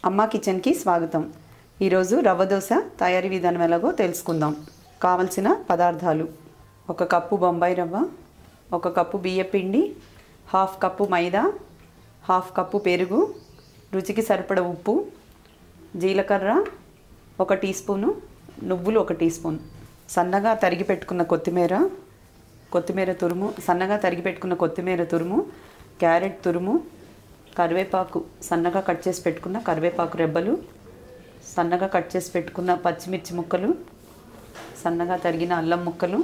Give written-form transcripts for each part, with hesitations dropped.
అమ్మ కిచెన్కి స్వాగతం. ఈరోజు రవ్వ దోశ తయారీ విధానం ఎలాగో తెలుసుకుందాం. కావలసిన పదార్థాలు: 1 కప్పు బొంబాయి రవ్వ, 1 కప్పు బియ్యం పిండి, 1/2 కప్పు మైదా, 1/2 కప్పు పెరుగు, రుచికి సరిపడ ఉప్పు, జీలకర్ర 1 టీ స్పూను, నువ్వులు 1 టీ స్పూన్, సన్నగా తరిగి పెట్టుకున్న కొత్తిమీర తురుము, సన్నగా తరిగి పెట్టుకున్న కొత్తిమీర తురుము, క్యారెట్ తురుము, కరివేపాకు, సన్నగా కట్ చేసి పెట్టుకున్న కరివేపాకు రెబ్బలు, సన్నగా కట్ చేసి పెట్టుకున్న పచ్చిమిర్చి ముక్కలు, సన్నగా తరిగిన అల్లం ముక్కలు,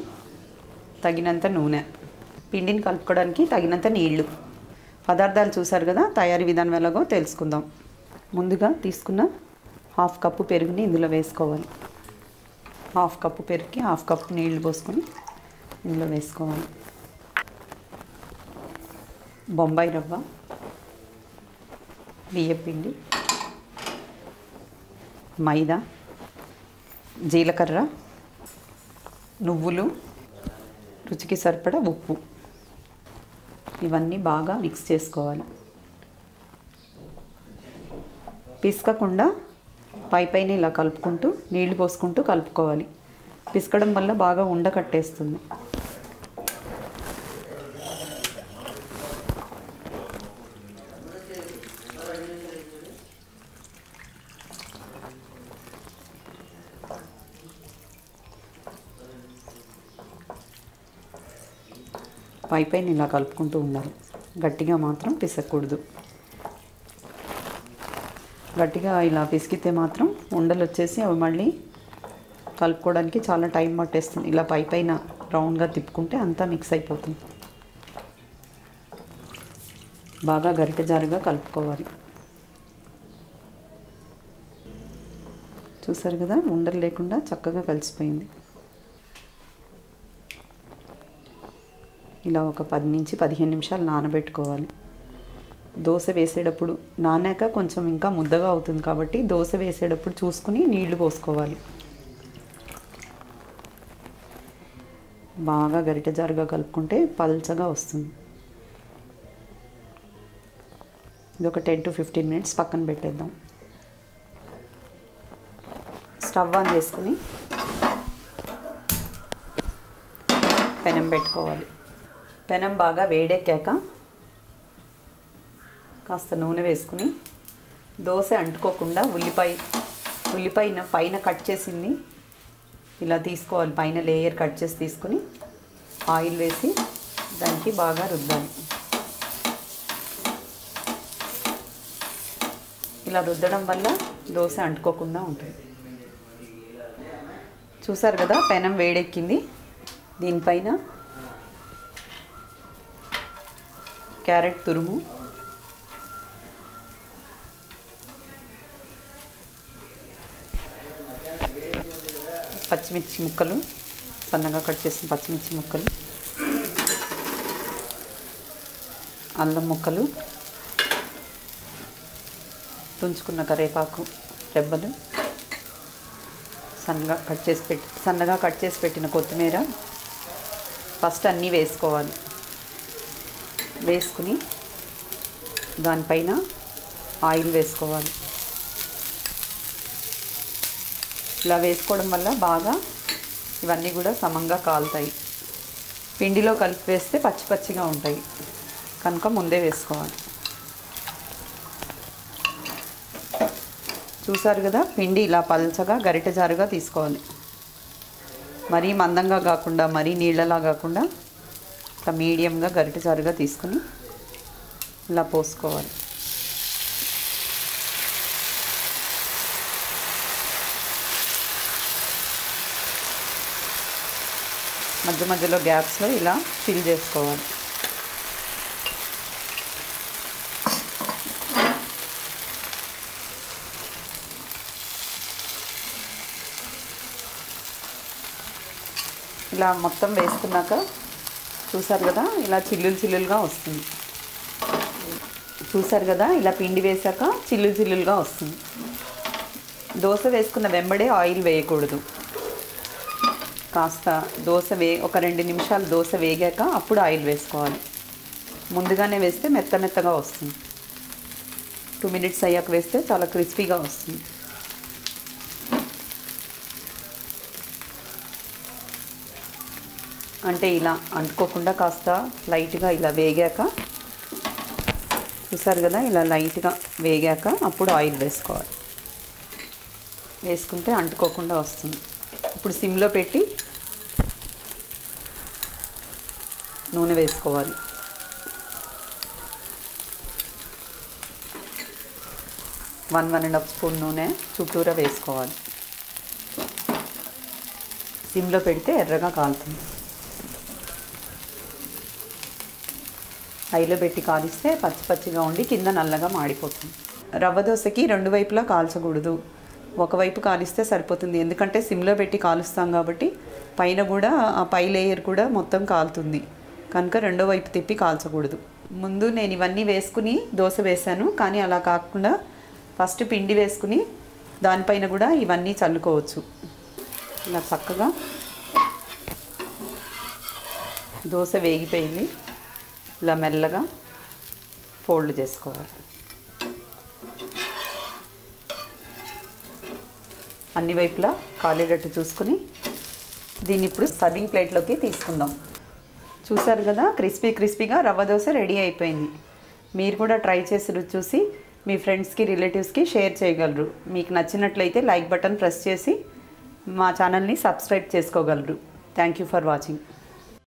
తగినంత నూనె, పిండిని కలుపుకోవడానికి తగినంత నీళ్లు. పదార్థాలు చూసారు కదా, తయారీ విధానం ఎలాగో తెలుసుకుందాం. ముందుగా తీసుకున్న 1/2 కప్పు పెరుగుని ఇందులో వేసుకోవాలి. 1/2 కప్పు పెరుగుకి 1/2 కప్పు నీళ్లు పోసుకొని ఇందులో వేసుకోవాలి. బొంబాయి రవ్వ, బియ్యం పిండి, మైదా, జీలకర్ర, నువ్వులు, రుచికి సరిపడా ఉప్పు, ఇవన్నీ బాగా మిక్స్ చేసుకోవాలి. పిసకకుండా పైన ఇలా కలుపుకుంటూ నీళ్లు పోసుకుంటూ కలుపుకోవాలి. పిసకడం వల్ల బాగా ఉండకట్టేస్తుంది. పైన ఇలా కలుపుకుంటూ ఉండాలి. గట్టిగా మాత్రం పిసకూడదు. గట్టిగా ఇలా పిసికితే మాత్రం ఉండలు వచ్చేసి అవి మళ్ళీ కలుపుకోవడానికి చాలా టైం పట్టేస్తుంది. ఇలా పైన రౌండ్గా తిప్పుకుంటే అంతా మిక్స్ అయిపోతుంది. బాగా గరిటె జారుగా కలుపుకోవాలి. చూసారు కదా, ఉండలు లేకుండా చక్కగా కలిసిపోయింది. ఇలా ఒక 10 నుంచి 15 నిమిషాలు నానబెట్టుకోవాలి. దోశ వేసేటప్పుడు నానాక కొంచెం ఇంకా ముద్దగా అవుతుంది కాబట్టి దోశ వేసేటప్పుడు చూసుకుని నీళ్లు పోసుకోవాలి. బాగా గరిటె జారుగా కలుపుకుంటే పల్చగా వస్తుంది. ఇది ఒక 10 to 15 మినిట్స్ పక్కన పెట్టేద్దాం. స్టవ్ ఆన్ చేసుకుని పెనం పెట్టుకోవాలి. పెనం బాగా వేడెక్కాక కాస్త నూనె వేసుకుని దోశ అంటుకోకుండా ఉల్లిపాయ పైన కట్ చేసింది ఇలా తీసుకోవాలి. పైన లేయర్ కట్ చేసి తీసుకుని ఆయిల్ వేసి దానికి బాగా రుద్దాలి. ఇలా రుద్దడం వల్ల దోశ అంటుకోకుండా ఉంటుంది. చూసారు కదా, పెనం వేడెక్కింది. దీనిపైన క్యారెట్ తురుము, పచ్చిమిర్చి ముక్కలు, సన్నగా కట్ చేసిన పచ్చిమిర్చి ముక్కలు, అల్లం ముక్కలు, తుంచుకున్న కరివేపాకు రెబ్బలు, సన్నగా కట్ చేసి పెట్టిన కొత్తిమీర ఫస్ట్ అన్నీ వేసుకోవాలి. వేసుకుని దానిపైన ఆయిల్ వేసుకోవాలి. ఇలా వేసుకోవడం వల్ల బాగా ఇవన్నీ కూడా సమంగా కాలుతాయి. పిండిలో కలిపి వేస్తే పచ్చి పచ్చిగా ఉంటాయి కనుక ముందే వేసుకోవాలి. చూసారు కదా, పిండి ఇలా పల్చగా గరిటె జారుగా తీసుకోవాలి. మరీ మందంగా కాకుండా మరీ నీళ్ళలా కాకుండా ఇట్లా మీడియంగా గరిటె జారుగా తీసుకుని ఇలా పోసుకోవాలి. మధ్య మధ్యలో గ్యాప్స్లో ఇలా ఫిల్ చేసుకోవాలి. ఇలా మొత్తం వేసుకున్నాక చూసారు కదా, ఇలా చిల్లులుగా వస్తుంది. చూసారు కదా, ఇలా పిండి వేసాక చిల్లులుగా వస్తుంది. దోశ వేసుకున్న వెంబడే ఆయిల్ వేయకూడదు. కాస్త ఒక 2 నిమిషాలు దోశ వేగాక అప్పుడు ఆయిల్ వేసుకోవాలి. ముందుగానే వేస్తే మెత్తగా వస్తుంది. 2 మినిట్స్ అయ్యాక వేస్తే చాలా క్రిస్పీగా వస్తుంది. అంటే ఇలా అంటుకోకుండా కాస్త లైట్గా ఇలా వేగాక, చూసారు కదా, ఇలా లైట్గా వేగాక అప్పుడు ఆయిల్ వేసుకోవాలి. వేసుకుంటే అంటుకోకుండా వస్తుంది. ఇప్పుడు సిమ్లో పెట్టి నూనె వేసుకోవాలి. వన్ అండ్ హాఫ్ స్పూన్ నూనె చుట్టూరా వేసుకోవాలి. సిమ్లో పెడితే ఎర్రగా కాలుతుంది. హైలో పెట్టి కాలిస్తే పచ్చి పచ్చిగా ఉండి కింద నల్లగా మాడిపోతుంది. రవ్వ దోశకి 2 వైపులా కాల్చకూడదు, ఒకవైపు కాలిస్తే సరిపోతుంది. ఎందుకంటే సిమ్లో పెట్టి కాలుస్తాం కాబట్టి పైన కూడా ఆ పై లేయర్ కూడా మొత్తం కాలుతుంది కనుక 2వ వైపు తిప్పి కాల్చకూడదు. ముందు నేను ఇవన్నీ వేసుకుని దోశ వేశాను, కానీ అలా కాకుండా ఫస్ట్ పిండి వేసుకుని దానిపైన కూడా ఇవన్నీ చల్లుకోవచ్చు. ఇలా చక్కగా దోశ వేగిపోయింది. ఇలా మెల్లగా ఫోల్డ్ చేసుకోవాలి. అన్ని వైపులా కాలేటట్టు చూసుకుని దీన్ని ఇప్పుడు సర్వింగ్ ప్లేట్లోకి తీసుకుందాం. చూసారు కదా, క్రిస్పీగా రవ్వ దోశ రెడీ అయిపోయింది. మీరు కూడా ట్రై చేసి రుచి చూసి మీ ఫ్రెండ్స్కి రిలేటివ్స్కి షేర్ చేయగలరు. మీకు నచ్చినట్లయితే లైక్ బటన్ ప్రెస్ చేసి మా ఛానల్ని సబ్స్క్రైబ్ చేసుకోగలరు. Thank you for watching.